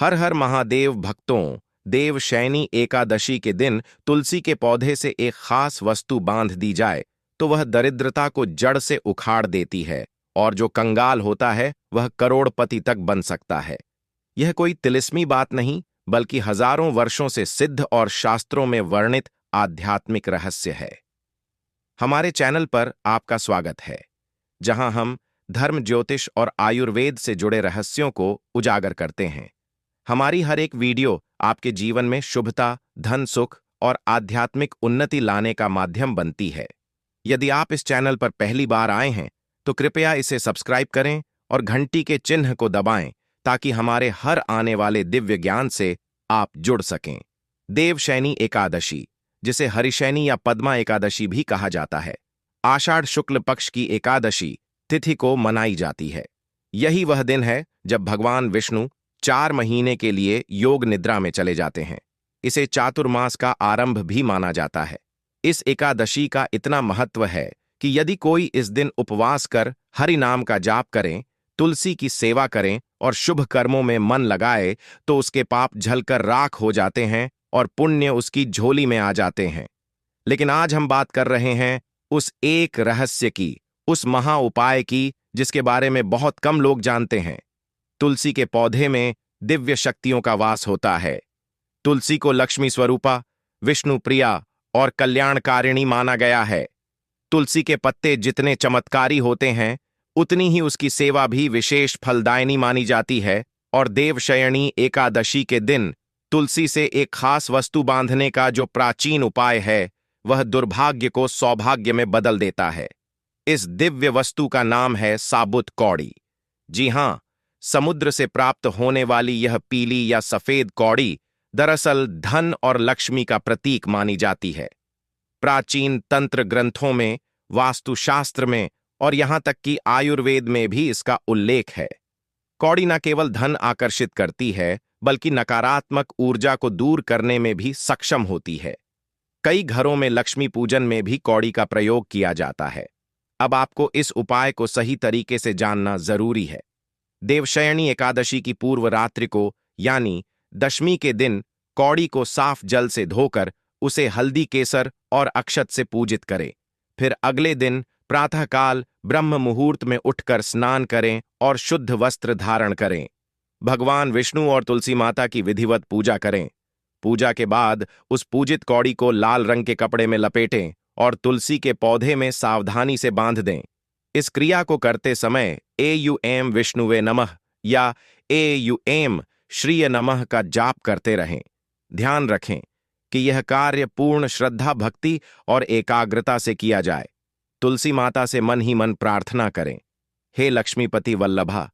हर हर महादेव भक्तों, देवशयनी एकादशी के दिन तुलसी के पौधे से एक खास वस्तु बांध दी जाए तो वह दरिद्रता को जड़ से उखाड़ देती है और जो कंगाल होता है वह करोड़पति तक बन सकता है। यह कोई तिलिस्मी बात नहीं, बल्कि हजारों वर्षों से सिद्ध और शास्त्रों में वर्णित आध्यात्मिक रहस्य है। हमारे चैनल पर आपका स्वागत है, जहां हम धर्म, ज्योतिष और आयुर्वेद से जुड़े रहस्यों को उजागर करते हैं। हमारी हर एक वीडियो आपके जीवन में शुभता, धन, सुख और आध्यात्मिक उन्नति लाने का माध्यम बनती है। यदि आप इस चैनल पर पहली बार आए हैं तो कृपया इसे सब्सक्राइब करें और घंटी के चिन्ह को दबाएं ताकि हमारे हर आने वाले दिव्य ज्ञान से आप जुड़ सकें। देवशयनी एकादशी, जिसे हरिशयनी या पद्मा एकादशी भी कहा जाता है, आषाढ़ शुक्ल पक्ष की एकादशी तिथि को मनाई जाती है। यही वह दिन है जब भगवान विष्णु 4 महीने के लिए योग निद्रा में चले जाते हैं। इसे चातुर्मास का आरंभ भी माना जाता है। इस एकादशी का इतना महत्व है कि यदि कोई इस दिन उपवास कर हरि नाम का जाप करें, तुलसी की सेवा करें और शुभ कर्मों में मन लगाए तो उसके पाप झलकर राख हो जाते हैं और पुण्य उसकी झोली में आ जाते हैं। लेकिन आज हम बात कर रहे हैं उस एक रहस्य की, उस महा उपाय की जिसके बारे में बहुत कम लोग जानते हैं। तुलसी के पौधे में दिव्य शक्तियों का वास होता है। तुलसी को लक्ष्मी स्वरूपा, विष्णु प्रिया और कल्याणकारिणी माना गया है। तुलसी के पत्ते जितने चमत्कारी होते हैं, उतनी ही उसकी सेवा भी विशेष फलदायिनी मानी जाती है। और देवशयनी एकादशी के दिन तुलसी से एक खास वस्तु बांधने का जो प्राचीन उपाय है, वह दुर्भाग्य को सौभाग्य में बदल देता है। इस दिव्य वस्तु का नाम है साबुत कौड़ी। जी हां, समुद्र से प्राप्त होने वाली यह पीली या सफेद कौड़ी दरअसल धन और लक्ष्मी का प्रतीक मानी जाती है। प्राचीन तंत्र ग्रंथों में, वास्तुशास्त्र में और यहां तक कि आयुर्वेद में भी इसका उल्लेख है। कौड़ी न केवल धन आकर्षित करती है, बल्कि नकारात्मक ऊर्जा को दूर करने में भी सक्षम होती है। कई घरों में लक्ष्मी पूजन में भी कौड़ी का प्रयोग किया जाता है। अब आपको इस उपाय को सही तरीके से जानना जरूरी है। देवशयनी एकादशी की पूर्व रात्रि को, यानी दशमी के दिन, कौड़ी को साफ जल से धोकर उसे हल्दी, केसर और अक्षत से पूजित करें। फिर अगले दिन प्रातःकाल ब्रह्म मुहूर्त में उठकर स्नान करें और शुद्ध वस्त्र धारण करें। भगवान विष्णु और तुलसी माता की विधिवत पूजा करें। पूजा के बाद उस पूजित कौड़ी को लाल रंग के कपड़े में लपेटें और तुलसी के पौधे में सावधानी से बांध दें। इस क्रिया को करते समय एयुएम विष्णुवे नमः या एयुएम श्रीय नमः का जाप करते रहें। ध्यान रखें कि यह कार्य पूर्ण श्रद्धा, भक्ति और एकाग्रता से किया जाए। तुलसी माता से मन ही मन प्रार्थना करें, हे लक्ष्मीपति वल्लभा,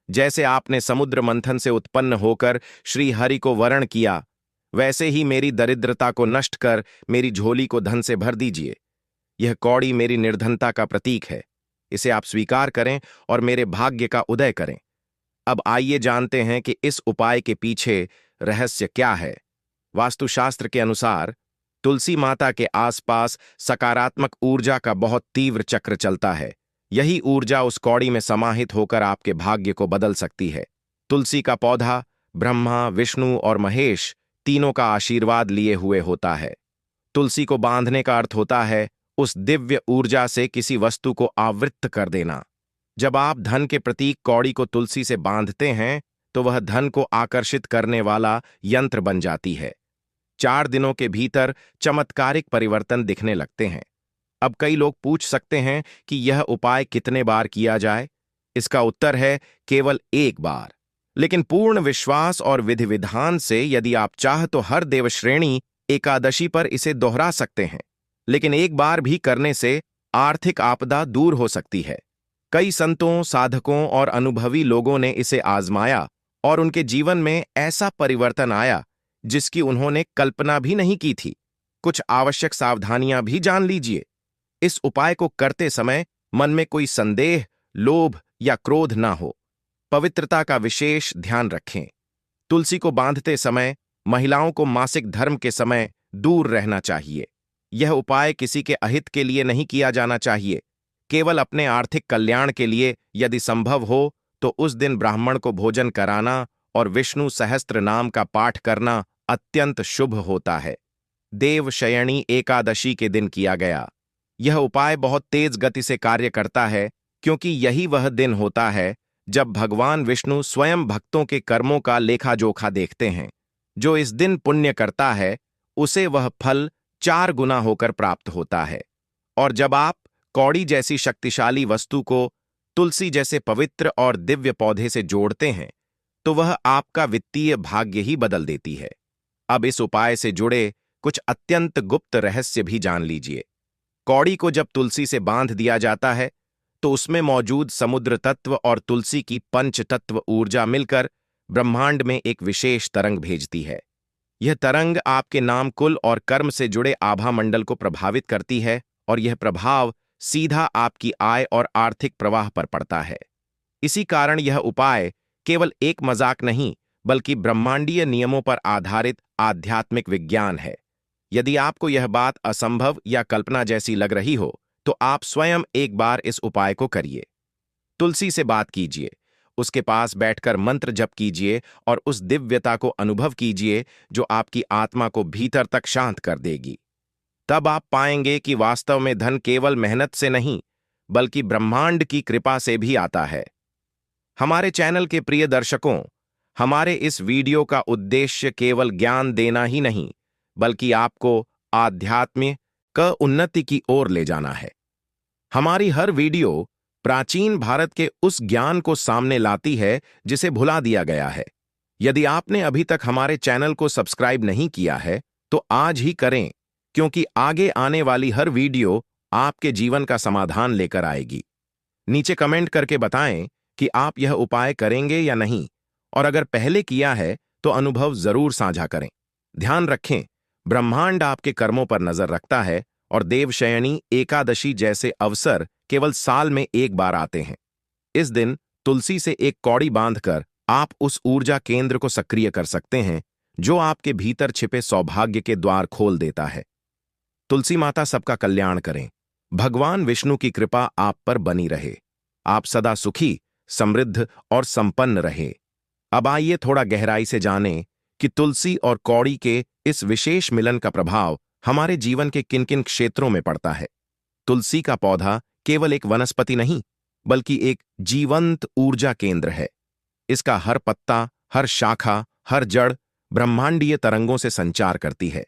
जैसे आपने समुद्र मंथन से उत्पन्न होकर श्री हरि को वरण किया, वैसे ही मेरी दरिद्रता को नष्ट कर मेरी झोली को धन से भर दीजिए। यह कौड़ी मेरी निर्धनता का प्रतीक है। इसे आप स्वीकार करें और मेरे भाग्य का उदय करें। अब आइए जानते हैं कि इस उपाय के पीछे रहस्य क्या है। वास्तुशास्त्र के अनुसार तुलसी माता के आसपास सकारात्मक ऊर्जा का बहुत तीव्र चक्र चलता है। यही ऊर्जा उस कौड़ी में समाहित होकर आपके भाग्य को बदल सकती है। तुलसी का पौधा ब्रह्मा, विष्णु और महेश तीनों का आशीर्वाद लिए हुए होता है। तुलसी को बांधने का अर्थ होता है उस दिव्य ऊर्जा से किसी वस्तु को आवृत्त कर देना। जब आप धन के प्रतीक कौड़ी को तुलसी से बांधते हैं तो वह धन को आकर्षित करने वाला यंत्र बन जाती है। 4 दिनों के भीतर चमत्कारिक परिवर्तन दिखने लगते हैं। अब कई लोग पूछ सकते हैं कि यह उपाय कितने बार किया जाए। इसका उत्तर है केवल एक बार। लेकिन पूर्ण विश्वास और विधि विधान से यदि आप चाह तो हर देवश्रेणी एकादशी पर इसे दोहरा सकते हैं। लेकिन एक बार भी करने से आर्थिक आपदा दूर हो सकती है। कई संतों, साधकों और अनुभवी लोगों ने इसे आजमाया और उनके जीवन में ऐसा परिवर्तन आया जिसकी उन्होंने कल्पना भी नहीं की थी। कुछ आवश्यक सावधानियां भी जान लीजिए। इस उपाय को करते समय मन में कोई संदेह, लोभ या क्रोध ना हो। पवित्रता का विशेष ध्यान रखें। तुलसी को बांधते समय महिलाओं को मासिक धर्म के समय दूर रहना चाहिए। यह उपाय किसी के अहित के लिए नहीं किया जाना चाहिए, केवल अपने आर्थिक कल्याण के लिए। यदि संभव हो तो उस दिन ब्राह्मण को भोजन कराना और विष्णु सहस्त्र नाम का पाठ करना अत्यंत शुभ होता है। देवशयनी एकादशी के दिन किया गया यह उपाय बहुत तेज गति से कार्य करता है, क्योंकि यही वह दिन होता है जब भगवान विष्णु स्वयं भक्तों के कर्मों का लेखा जोखा देखते हैं। जो इस दिन पुण्य करता है उसे वह फल 4 गुना होकर प्राप्त होता है। और जब आप कौड़ी जैसी शक्तिशाली वस्तु को तुलसी जैसे पवित्र और दिव्य पौधे से जोड़ते हैं तो वह आपका वित्तीय भाग्य ही बदल देती है। अब इस उपाय से जुड़े कुछ अत्यंत गुप्त रहस्य भी जान लीजिए। कौड़ी को जब तुलसी से बांध दिया जाता है तो उसमें मौजूद समुद्र तत्व और तुलसी की पंच तत्व ऊर्जा मिलकर ब्रह्मांड में एक विशेष तरंग भेजती है। यह तरंग आपके नाम कुल और कर्म से जुड़े आभा मंडल को प्रभावित करती है और यह प्रभाव सीधा आपकी आय और आर्थिक प्रवाह पर पड़ता है। इसी कारण यह उपाय केवल एक मजाक नहीं बल्कि ब्रह्मांडीय नियमों पर आधारित आध्यात्मिक विज्ञान है। यदि आपको यह बात असंभव या कल्पना जैसी लग रही हो तो आप स्वयं एक बार इस उपाय को करिए। तुलसी से बात कीजिए, उसके पास बैठकर मंत्र जप कीजिए और उस दिव्यता को अनुभव कीजिए जो आपकी आत्मा को भीतर तक शांत कर देगी। तब आप पाएंगे कि वास्तव में धन केवल मेहनत से नहीं बल्कि ब्रह्मांड की कृपा से भी आता है। हमारे चैनल के प्रिय दर्शकों, हमारे इस वीडियो का उद्देश्य केवल ज्ञान देना ही नहीं बल्कि आपको आध्यात्म क उन्नति की ओर ले जाना है। हमारी हर वीडियो प्राचीन भारत के उस ज्ञान को सामने लाती है जिसे भुला दिया गया है। यदि आपने अभी तक हमारे चैनल को सब्सक्राइब नहीं किया है तो आज ही करें, क्योंकि आगे आने वाली हर वीडियो आपके जीवन का समाधान लेकर आएगी। नीचे कमेंट करके बताएं कि आप यह उपाय करेंगे या नहीं, और अगर पहले किया है तो अनुभव जरूर साझा करें। ध्यान रखें, ब्रह्मांड आपके कर्मों पर नजर रखता है और देवशयनी एकादशी जैसे अवसर केवल साल में एक बार आते हैं। इस दिन तुलसी से एक कौड़ी बांधकर आप उस ऊर्जा केंद्र को सक्रिय कर सकते हैं जो आपके भीतर छिपे सौभाग्य के द्वार खोल देता है। तुलसी माता सबका कल्याण करें। भगवान विष्णु की कृपा आप पर बनी रहे। आप सदा सुखी, समृद्ध और संपन्न रहे। अब आइए थोड़ा गहराई से जानें कि तुलसी और कौड़ी के इस विशेष मिलन का प्रभाव हमारे जीवन के किन किन क्षेत्रों में पड़ता है। तुलसी का पौधा केवल एक वनस्पति नहीं बल्कि एक जीवंत ऊर्जा केंद्र है। इसका हर पत्ता, हर शाखा, हर जड़ ब्रह्मांडीय तरंगों से संचार करती है।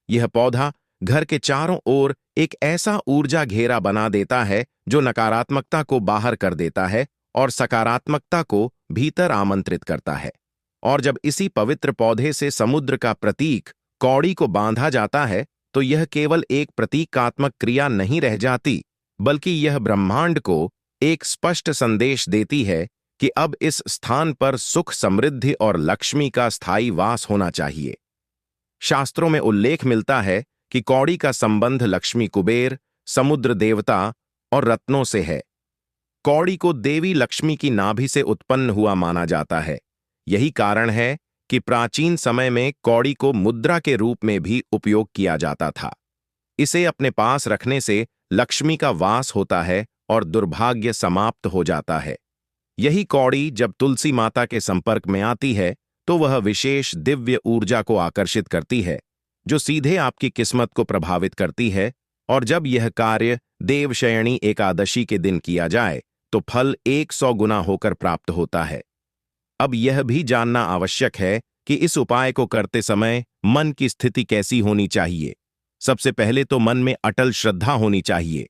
यह पौधा घर के चारों ओर एक ऐसा ऊर्जा घेरा बना देता है जो नकारात्मकता को बाहर कर देता है और सकारात्मकता को भीतर आमंत्रित करता है। और जब इसी पवित्र पौधे से समुद्र का प्रतीक कौड़ी को बांधा जाता है तो यह केवल एक प्रतीकात्मक क्रिया नहीं रह जाती बल्कि यह ब्रह्मांड को एक स्पष्ट संदेश देती है कि अब इस स्थान पर सुख, समृद्धि और लक्ष्मी का स्थायी वास होना चाहिए। शास्त्रों में उल्लेख मिलता है कि कौड़ी का संबंध लक्ष्मी, कुबेर, समुद्र देवता और रत्नों से है। कौड़ी को देवी लक्ष्मी की नाभि से उत्पन्न हुआ माना जाता है। यही कारण है कि प्राचीन समय में कौड़ी को मुद्रा के रूप में भी उपयोग किया जाता था। इसे अपने पास रखने से लक्ष्मी का वास होता है और दुर्भाग्य समाप्त हो जाता है। यही कौड़ी जब तुलसी माता के संपर्क में आती है तो वह विशेष दिव्य ऊर्जा को आकर्षित करती है जो सीधे आपकी किस्मत को प्रभावित करती है। और जब यह कार्य देवशयनी एकादशी के दिन किया जाए तो फल 100 गुना होकर प्राप्त होता है। अब यह भी जानना आवश्यक है कि इस उपाय को करते समय मन की स्थिति कैसी होनी चाहिए। सबसे पहले तो मन में अटल श्रद्धा होनी चाहिए।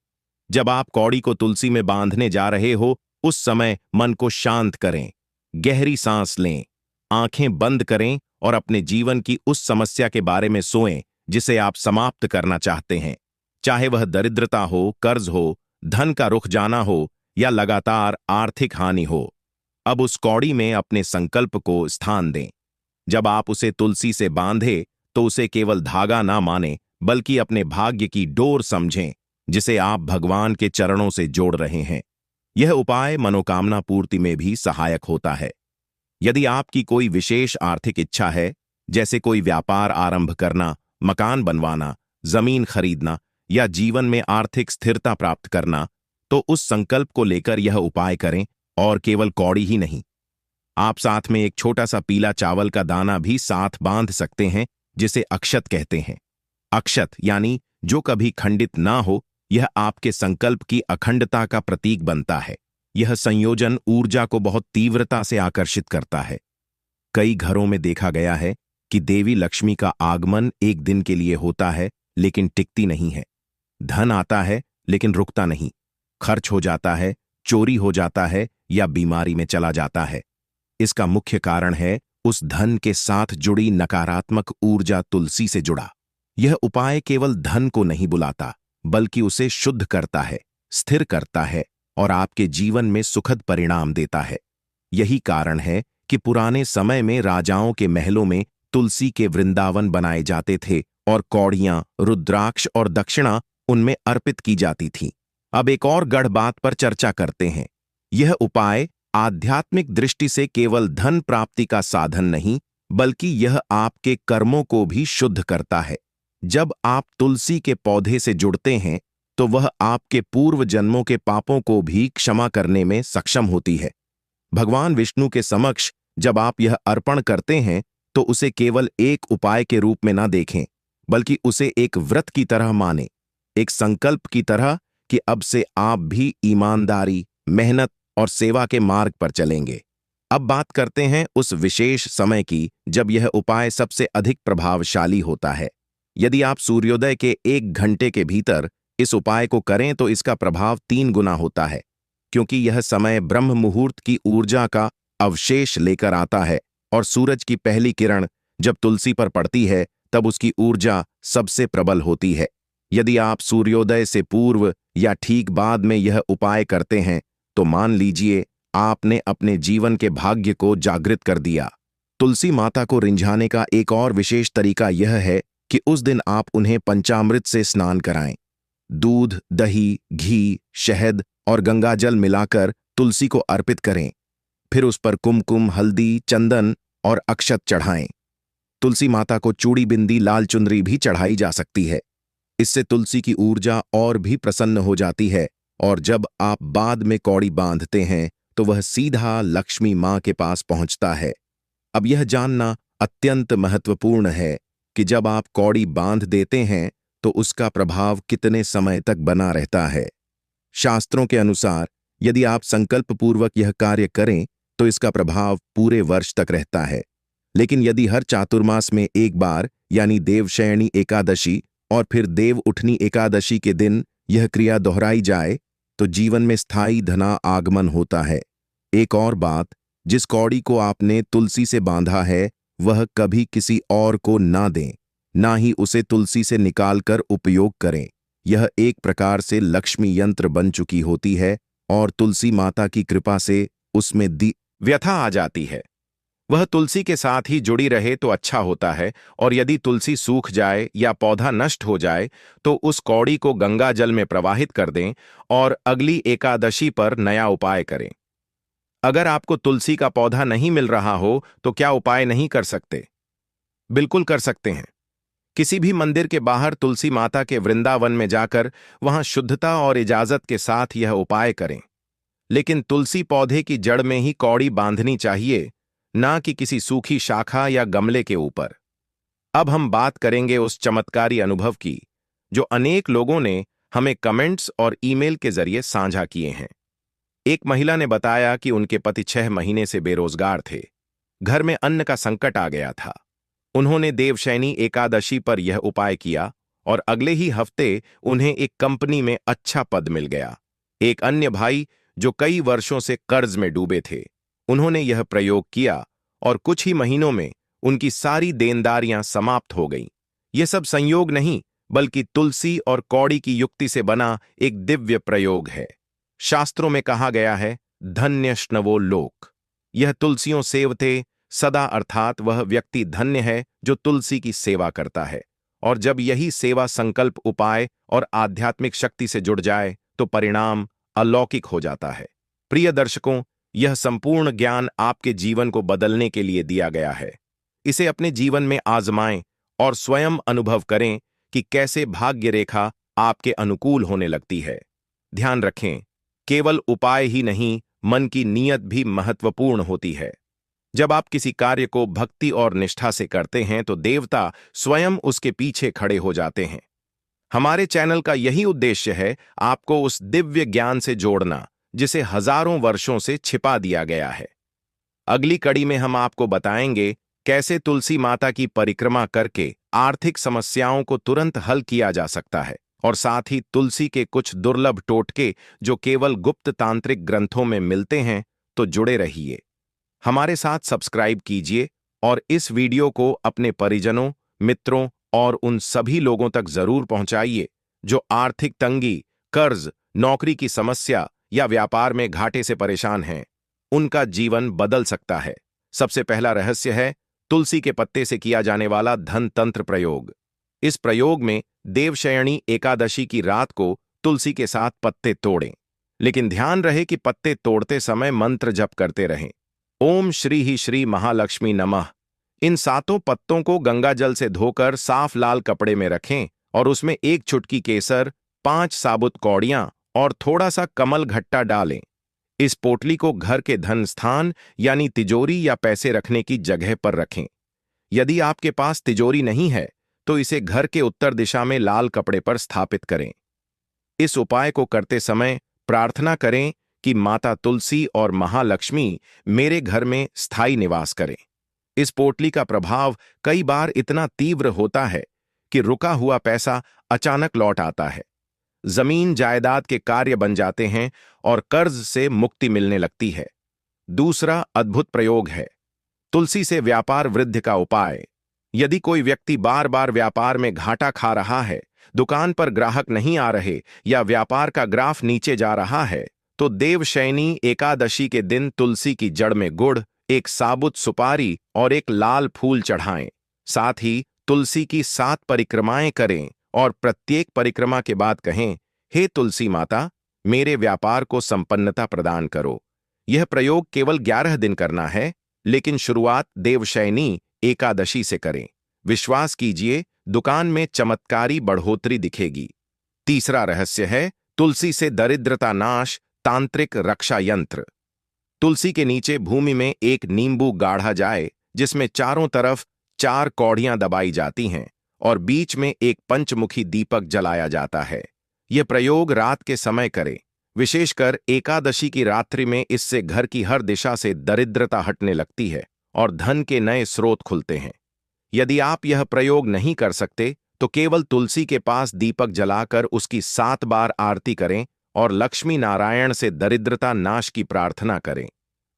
जब आप कौड़ी को तुलसी में बांधने जा रहे हो उस समय मन को शांत करें, गहरी सांस लें, आंखें बंद करें और अपने जीवन की उस समस्या के बारे में सोचें जिसे आप समाप्त करना चाहते हैं। चाहे वह दरिद्रता हो, कर्ज हो, धन का रुख जाना हो या लगातार आर्थिक हानि हो। अब उस कौड़ी में अपने संकल्प को स्थान दें। जब आप उसे तुलसी से बांधे तो उसे केवल धागा ना माने बल्कि अपने भाग्य की डोर समझें जिसे आप भगवान के चरणों से जोड़ रहे हैं। यह उपाय मनोकामना पूर्ति में भी सहायक होता है। यदि आपकी कोई विशेष आर्थिक इच्छा है, जैसे कोई व्यापार आरंभ करना, मकान बनवाना, जमीन खरीदना या जीवन में आर्थिक स्थिरता प्राप्त करना, तो उस संकल्प को लेकर यह उपाय करें और केवल कौड़ी ही नहीं आप साथ में एक छोटा सा पीला चावल का दाना भी साथ बांध सकते हैं, जिसे अक्षत कहते हैं। अक्षत यानी जो कभी खंडित ना हो, यह आपके संकल्प की अखंडता का प्रतीक बनता है। यह संयोजन ऊर्जा को बहुत तीव्रता से आकर्षित करता है। कई घरों में देखा गया है कि देवी लक्ष्मी का आगमन एक दिन के लिए होता है, लेकिन टिकती नहीं है। धन आता है लेकिन रुकता नहीं, खर्च हो जाता है, चोरी हो जाता है या बीमारी में चला जाता है। इसका मुख्य कारण है उस धन के साथ जुड़ी नकारात्मक ऊर्जा। तुलसी से जुड़ा यह उपाय केवल धन को नहीं बुलाता, बल्कि उसे शुद्ध करता है, स्थिर करता है और आपके जीवन में सुखद परिणाम देता है। यही कारण है कि पुराने समय में राजाओं के महलों में तुलसी के वृंदावन बनाए जाते थे और कौड़ियां, रुद्राक्ष और दक्षिणा उनमें अर्पित की जाती थीं। अब एक और गढ़ बात पर चर्चा करते हैं। यह उपाय आध्यात्मिक दृष्टि से केवल धन प्राप्ति का साधन नहीं, बल्कि यह आपके कर्मों को भी शुद्ध करता है। जब आप तुलसी के पौधे से जुड़ते हैं, तो वह आपके पूर्व जन्मों के पापों को भी क्षमा करने में सक्षम होती है। भगवान विष्णु के समक्ष जब आप यह अर्पण करते हैं, तो उसे केवल एक उपाय के रूप में ना देखें, बल्कि उसे एक व्रत की तरह माने, एक संकल्प की तरह कि अब से आप भी ईमानदारी, मेहनत और सेवा के मार्ग पर चलेंगे। अब बात करते हैं उस विशेष समय की जब यह उपाय सबसे अधिक प्रभावशाली होता है। यदि आप सूर्योदय के 1 घंटे के भीतर इस उपाय को करें तो इसका प्रभाव 3 गुना होता है, क्योंकि यह समय ब्रह्म मुहूर्त की ऊर्जा का अवशेष लेकर आता है और सूरज की पहली किरण जब तुलसी पर पड़ती है तब उसकी ऊर्जा सबसे प्रबल होती है। यदि आप सूर्योदय से पूर्व या ठीक बाद में यह उपाय करते हैं, तो मान लीजिए आपने अपने जीवन के भाग्य को जागृत कर दिया। तुलसी माता को रिंझाने का एक और विशेष तरीका यह है कि उस दिन आप उन्हें पंचामृत से स्नान कराएं। दूध, दही, घी, शहद और गंगाजल मिलाकर तुलसी को अर्पित करें। फिर उस पर कुमकुम, हल्दी, चंदन और अक्षत चढ़ाएं। तुलसी माता को चूड़ी, बिंदी, लाल चुनरी भी चढ़ाई जा सकती है। इससे तुलसी की ऊर्जा और भी प्रसन्न हो जाती है और जब आप बाद में कौड़ी बांधते हैं तो वह सीधा लक्ष्मी मां के पास पहुंचता है। अब यह जानना अत्यंत महत्वपूर्ण है कि जब आप कौड़ी बांध देते हैं तो उसका प्रभाव कितने समय तक बना रहता है। शास्त्रों के अनुसार यदि आप संकल्पपूर्वक यह कार्य करें तो इसका प्रभाव पूरे वर्ष तक रहता है। लेकिन यदि हर चातुर्मास में एक बार यानी देवशयनी एकादशी और फिर देव उठनी एकादशी के दिन यह क्रिया दोहराई जाए तो जीवन में स्थायी धना आगमन होता है। एक और बात, जिस कौड़ी को आपने तुलसी से बांधा है वह कभी किसी और को ना दें, ना ही उसे तुलसी से निकालकर उपयोग करें। यह एक प्रकार से लक्ष्मी यंत्र बन चुकी होती है और तुलसी माता की कृपा से उसमें व्यथा आ जाती है। वह तुलसी के साथ ही जुड़ी रहे तो अच्छा होता है, और यदि तुलसी सूख जाए या पौधा नष्ट हो जाए तो उस कौड़ी को गंगा जल में प्रवाहित कर दें और अगली एकादशी पर नया उपाय करें। अगर आपको तुलसी का पौधा नहीं मिल रहा हो तो क्या उपाय नहीं कर सकते? बिल्कुल कर सकते हैं। किसी भी मंदिर के बाहर तुलसी माता के वृंदावन में जाकर वहां शुद्धता और इजाजत के साथ यह उपाय करें। लेकिन तुलसी पौधे की जड़ में ही कौड़ी बांधनी चाहिए, ना कि किसी सूखी शाखा या गमले के ऊपर। अब हम बात करेंगे उस चमत्कारी अनुभव की जो अनेक लोगों ने हमें कमेंट्स और ईमेल के जरिए साझा किए हैं। एक महिला ने बताया कि उनके पति 6 महीने से बेरोजगार थे। घर में अन्न का संकट आ गया था। उन्होंने देवशयनी एकादशी पर यह उपाय किया और अगले ही हफ्ते उन्हें एक कंपनी में अच्छा पद मिल गया। एक अन्य भाई जो कई वर्षों से कर्ज में डूबे थे, उन्होंने यह प्रयोग किया और कुछ ही महीनों में उनकी सारी देनदारियां समाप्त हो गईं। यह सब संयोग नहीं, बल्कि तुलसी और कौड़ी की युक्ति से बना एक दिव्य प्रयोग है। शास्त्रों में कहा गया है, धन्यश्नवो लोक। यह तुलसियों सेवते सदा, अर्थात वह व्यक्ति धन्य है जो तुलसी की सेवा करता है। और जब यही सेवा संकल्प, उपाय और आध्यात्मिक शक्ति से जुड़ जाए तो परिणाम अलौकिक हो जाता है। प्रिय दर्शकों, यह संपूर्ण ज्ञान आपके जीवन को बदलने के लिए दिया गया है। इसे अपने जीवन में आजमाएं और स्वयं अनुभव करें कि कैसे भाग्य रेखा आपके अनुकूल होने लगती है। ध्यान रखें, केवल उपाय ही नहीं, मन की नीयत भी महत्वपूर्ण होती है। जब आप किसी कार्य को भक्ति और निष्ठा से करते हैं तो देवता स्वयं उसके पीछे खड़े हो जाते हैं। हमारे चैनल का यही उद्देश्य है, आपको उस दिव्य ज्ञान से जोड़ना जिसे हजारों वर्षों से छिपा दिया गया है। अगली कड़ी में हम आपको बताएंगे कैसे तुलसी माता की परिक्रमा करके आर्थिक समस्याओं को तुरंत हल किया जा सकता है, और साथ ही तुलसी के कुछ दुर्लभ टोटके जो केवल गुप्त तांत्रिक ग्रंथों में मिलते हैं। तो जुड़े रहिए, हमारे साथ सब्सक्राइब कीजिए और इस वीडियो को अपने परिजनों, मित्रों और उन सभी लोगों तक जरूर पहुंचाइए जो आर्थिक तंगी, कर्ज, नौकरी की समस्या या व्यापार में घाटे से परेशान हैं। उनका जीवन बदल सकता है। सबसे पहला रहस्य है तुलसी के पत्ते से किया जाने वाला धन तंत्र प्रयोग। इस प्रयोग में देवशयनी एकादशी की रात को तुलसी के साथ पत्ते तोड़ें, लेकिन ध्यान रहे कि पत्ते तोड़ते समय मंत्र जप करते रहें। ओम श्री ही श्री महालक्ष्मी नमः। इन 7 पत्तों को गंगा जल से धोकर साफ लाल कपड़े में रखें और उसमें 1 चुटकी केसर, 5 साबुत कौड़ियां और थोड़ा सा कमल घट्टा डालें। इस पोटली को घर के धन स्थान यानी तिजोरी या पैसे रखने की जगह पर रखें। यदि आपके पास तिजोरी नहीं है तो इसे घर के उत्तर दिशा में लाल कपड़े पर स्थापित करें। इस उपाय को करते समय प्रार्थना करें कि माता तुलसी और महालक्ष्मी मेरे घर में स्थायी निवास करें। इस पोटली का प्रभाव कई बार इतना तीव्र होता है कि रुका हुआ पैसा अचानक लौट आता है, जमीन जायदाद के कार्य बन जाते हैं और कर्ज से मुक्ति मिलने लगती है। दूसरा अद्भुत प्रयोग है तुलसी से व्यापार वृद्धि का उपाय। यदि कोई व्यक्ति बार बार व्यापार में घाटा खा रहा है, दुकान पर ग्राहक नहीं आ रहे या व्यापार का ग्राफ नीचे जा रहा है, तो देवशयनी एकादशी के दिन तुलसी की जड़ में गुड़, एक साबुत सुपारी और एक लाल फूल चढ़ाएं। साथ ही तुलसी की 7 परिक्रमाएं करें और प्रत्येक परिक्रमा के बाद कहें, हे तुलसी माता, मेरे व्यापार को संपन्नता प्रदान करो। यह प्रयोग केवल 11 दिन करना है, लेकिन शुरुआत देवशयनी एकादशी से करें। विश्वास कीजिए, दुकान में चमत्कारी बढ़ोतरी दिखेगी। तीसरा रहस्य है तुलसी से दरिद्रता नाश तांत्रिक रक्षा यंत्र। तुलसी के नीचे भूमि में एक नींबू गाढ़ा जाए जिसमें चारों तरफ 4 कौड़ियां दबाई जाती हैं और बीच में एक पंचमुखी दीपक जलाया जाता है। यह प्रयोग रात के समय करें, विशेषकर एकादशी की रात्रि में। इससे घर की हर दिशा से दरिद्रता हटने लगती है और धन के नए स्रोत खुलते हैं। यदि आप यह प्रयोग नहीं कर सकते तो केवल तुलसी के पास दीपक जलाकर उसकी 7 बार आरती करें और लक्ष्मी नारायण से दरिद्रता नाश की प्रार्थना करें।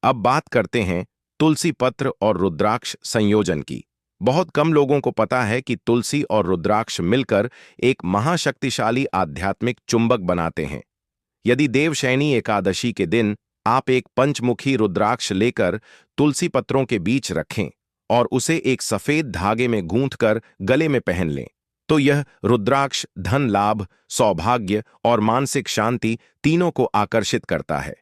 अब बात करते हैं तुलसी पत्र और रुद्राक्ष संयोजन की। बहुत कम लोगों को पता है कि तुलसी और रुद्राक्ष मिलकर एक महाशक्तिशाली आध्यात्मिक चुंबक बनाते हैं। यदि देवशयनी एकादशी के दिन आप एक पंचमुखी रुद्राक्ष लेकर तुलसी पत्रों के बीच रखें और उसे एक सफेद धागे में गूंथकर गले में पहन लें, तो यह रुद्राक्ष धन लाभ, सौभाग्य और मानसिक शांति तीनों को आकर्षित करता है।